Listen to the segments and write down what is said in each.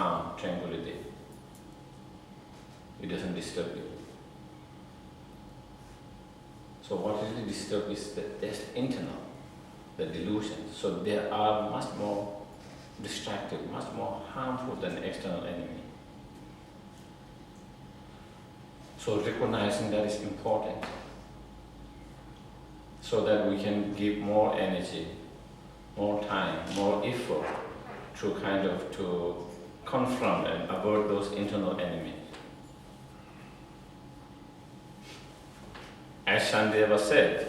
calm, tranquility. It doesn't disturb you. So what really disturbs is that's internal, the delusion. So they are much more destructive, much more harmful than the external enemy. So recognizing that is important, so that we can give more energy, more time, more effort to confront and avert those internal enemies. As Shandeva said,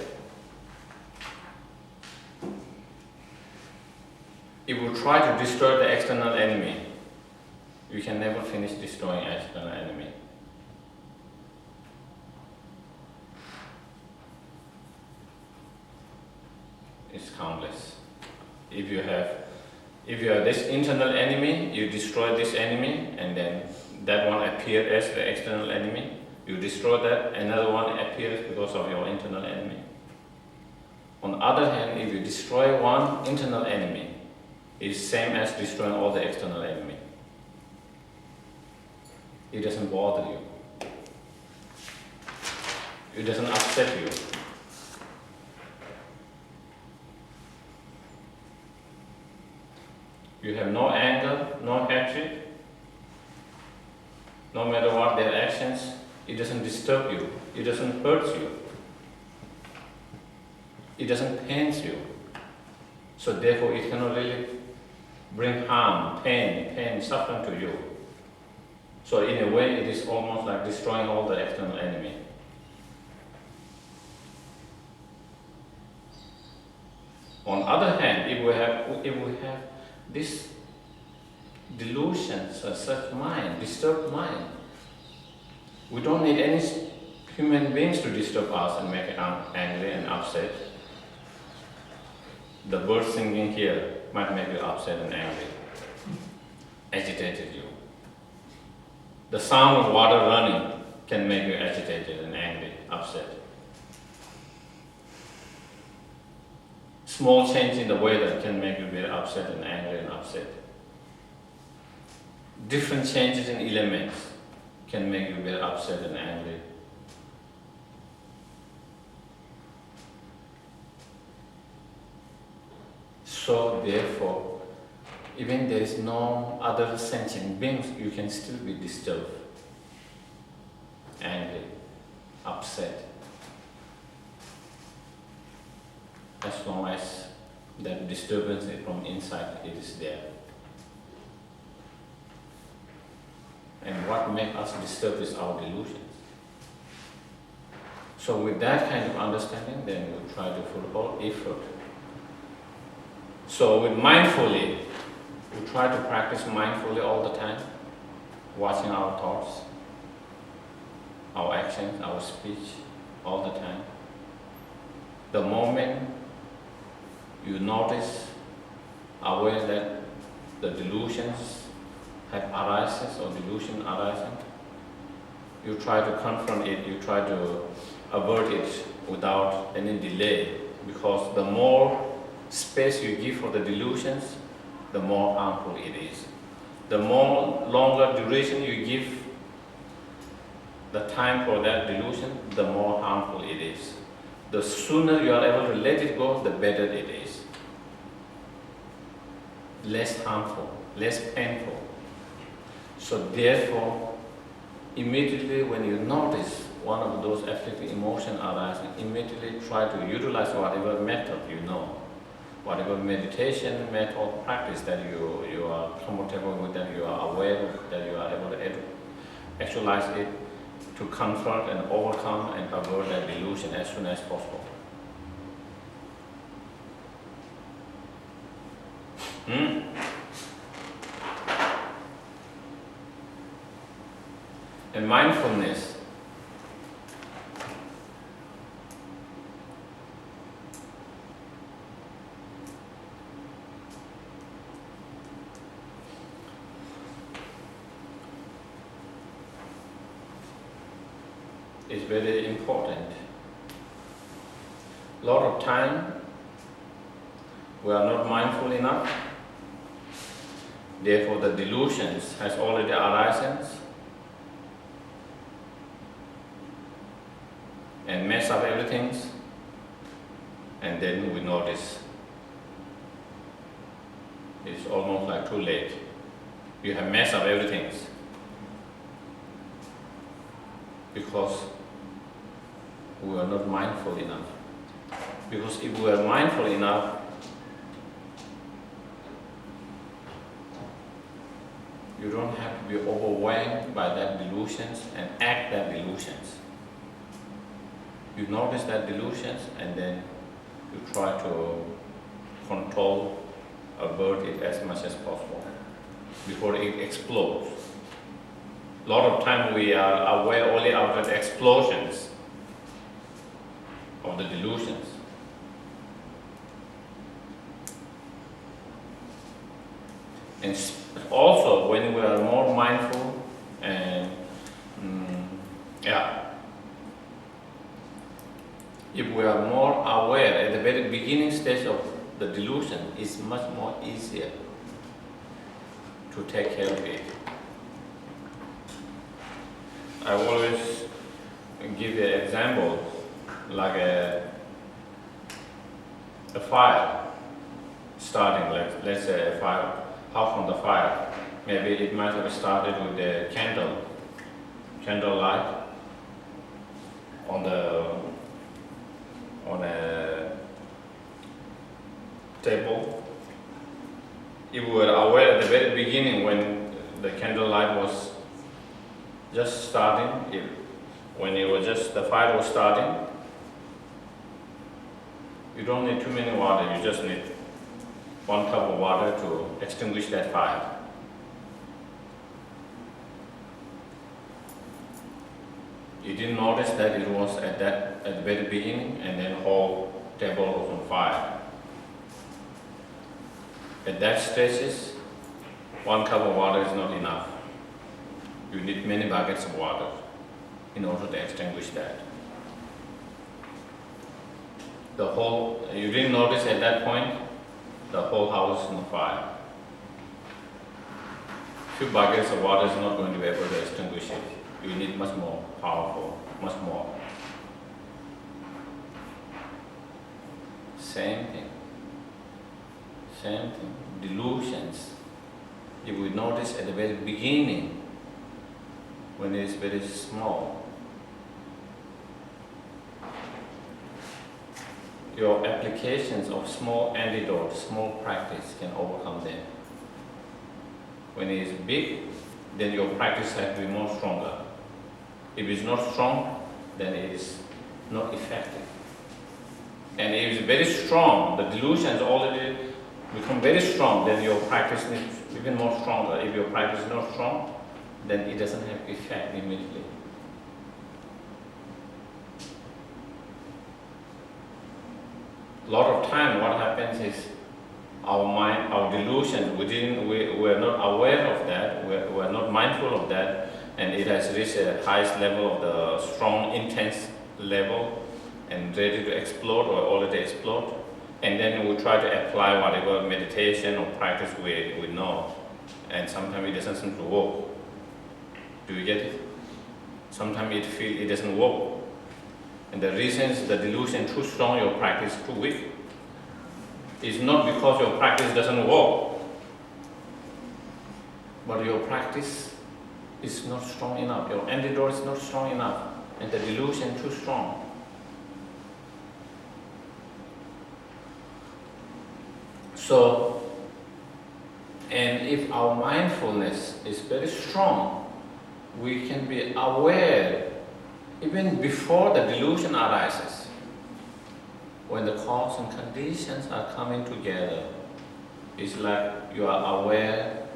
if we try to destroy the external enemy, we can never finish destroying the external enemy. It's countless. If you have this internal enemy, you destroy this enemy, and then that one appears as the external enemy. You destroy that, another one appears because of your internal enemy. On the other hand, if you destroy one internal enemy, it's same as destroying all the external enemy. It doesn't bother you. It doesn't upset you. You have no anger, no hatred. No matter what their actions, it doesn't disturb you. It doesn't hurt you. It doesn't pain you. So therefore it cannot really bring harm, pain, suffering to you. So in a way it is almost like destroying all the external enemy. On the other hand, if we have this delusions, such mind, disturbed mind, we don't need any human beings to disturb us and make us angry and upset. The bird singing here might make you upset and angry, agitated you. The sound of water running can make you agitated and angry, upset. Small change in the weather can make you very upset and angry and upset. Different changes in elements can make you very upset and angry. So therefore, even there is no other sentient beings, you can still be disturbed, angry, upset. As long as that disturbance from inside, it is there. And what makes us disturbed is our delusions. So with that kind of understanding, then we try to put all effort. So with mindfully, we try to practice mindfully all the time, watching our thoughts, our actions, our speech, all the time. The moment you notice, aware that the delusions have arises or delusion arising, you try to confront it, you try to avert it without any delay, because the more space you give for the delusions, the more harmful it is. The more longer duration you give the time for that delusion, the more harmful it is. The sooner you are able to let it go, the better it is. Less harmful, less painful. So therefore, immediately when you notice one of those afflictive emotions arising, immediately try to utilize whatever method you know, whatever meditation method practice that you are comfortable with, that you are aware of, that you are able to actualize it to confront and overcome and avert that delusion as soon as possible. And mindfulness is very important. A lot of time we are not mindful enough. Therefore, the delusions has already arisen and mess up everything, and then we notice. It's almost like too late. You have messed up everything because we are not mindful enough. Because if we are mindful enough, you don't have to be overwhelmed by that delusions and act that delusions. You notice that delusions and then you try to control, avert it as much as possible before it explodes. A lot of time we are aware only of the explosions of the delusions. And also when we are more mindful and if we are more aware at the very beginning stage of the delusion, it's much more easier to take care of it. I always give an example like a fire starting, let's say a fire, half on the fire. Maybe it might have started with a candle light on a table. If we were aware at the very beginning when the candle light was just starting, when it was just the fire was starting, you don't need too many water, you just need 1 cup of water to extinguish that fire. You didn't notice that it was at the very beginning, and then whole table was on fire. At that stage, 1 cup of water is not enough. You need many buckets of water in order to extinguish that. You didn't notice at that point, the whole house is on fire. Few buckets of water is not going to be able to extinguish it. You need much more powerful, much more. Same thing. Delusions. If we notice at the very beginning, when it is very small, your applications of small antidotes, small practice can overcome them. When it is big, then your practice has to be more stronger. If it's not strong, then it is not effective. And if it's very strong, the delusions already become very strong, then your practice needs even more stronger. If your practice is not strong, then it doesn't have effect immediately. A lot of time what happens is our mind, our delusion, we're not aware of that, we're not mindful of that, and it has reached a highest level of the strong, intense level and ready to explode or already explode. And then we try to apply whatever meditation or practice we know, and sometimes it doesn't seem to work. Do you get it? Sometimes it doesn't work. And the reason is the delusion too strong, your practice too weak. It's not because your practice doesn't work, but your practice is not strong enough. Your antidote is not strong enough, and the delusion too strong. So, and if our mindfulness is very strong, we can be aware even before the delusion arises. When the cause and conditions are coming together, it's like you are aware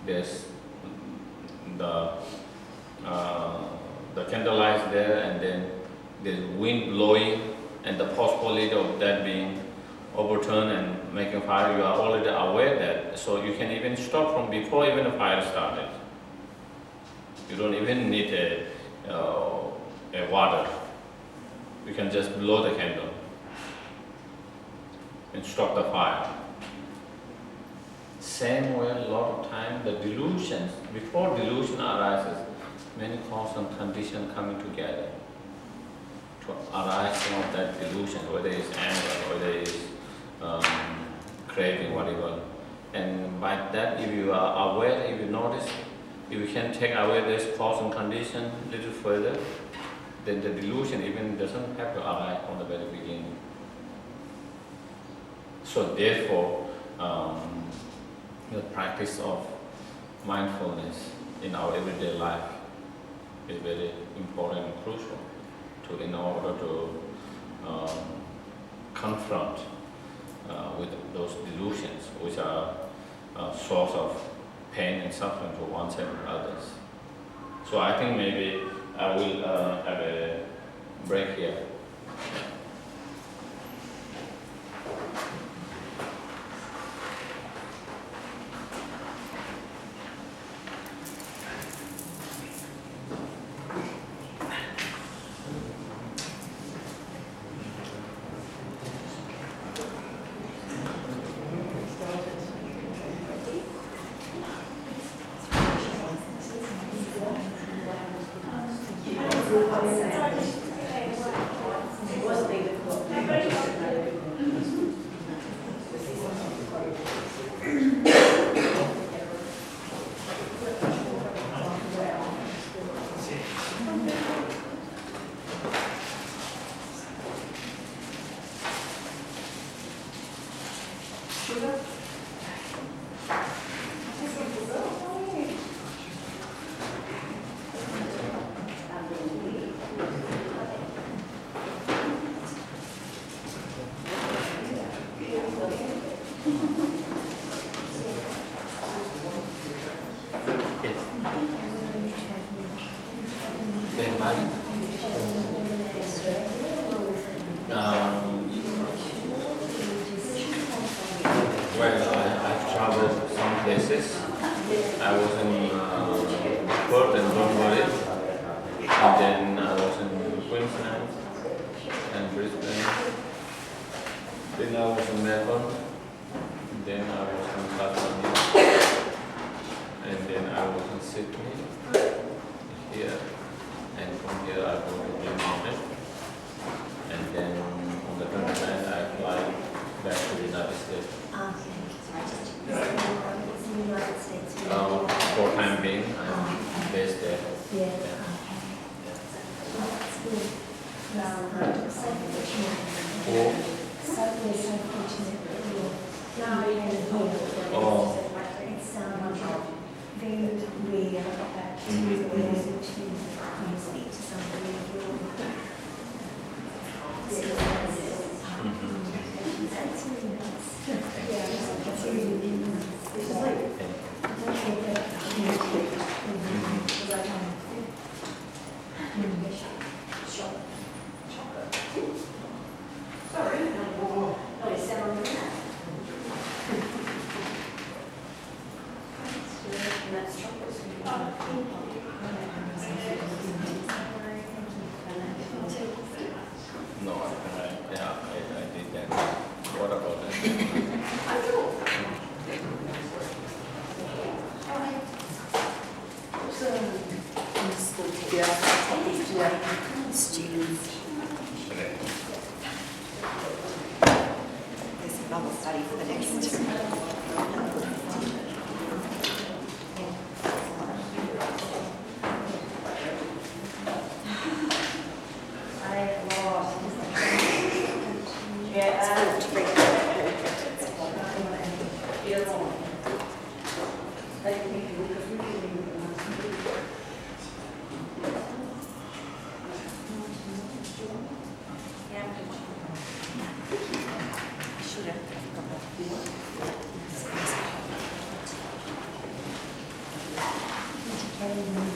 there's the candlelight there, and then there's wind blowing, and the possibility of that being overturned and making fire. You are already aware that, so you can even stop from before even the fire started. You don't even need a water. You can just blow the candle and stop the fire. same way, a lot of time, the delusions, before delusion arises, many cause and conditions coming together to arise some of that delusion, whether it's anger, whether it's craving, whatever. And by that, if you are aware, if you notice, if you can take away this cause and condition a little further, then the delusion even doesn't have to arise from the very beginning. So therefore, the practice of mindfulness in our everyday life is very important and crucial in order to confront with those delusions, which are a source of pain and suffering to oneself and others. So I think maybe I will have a break here. Well, I've traveled some places. I was in Perth and Potowa, and then I was in Queensland and Brisbane. Then I was in Melbourne. Then I was in Tasmania, and then I was in Sydney here, and from here I go to Glenmore, and then on the 29th I fly back to the United States. For time being, I'm based there. No, I did that. What about that? Students. There's another study for the next. Thank you.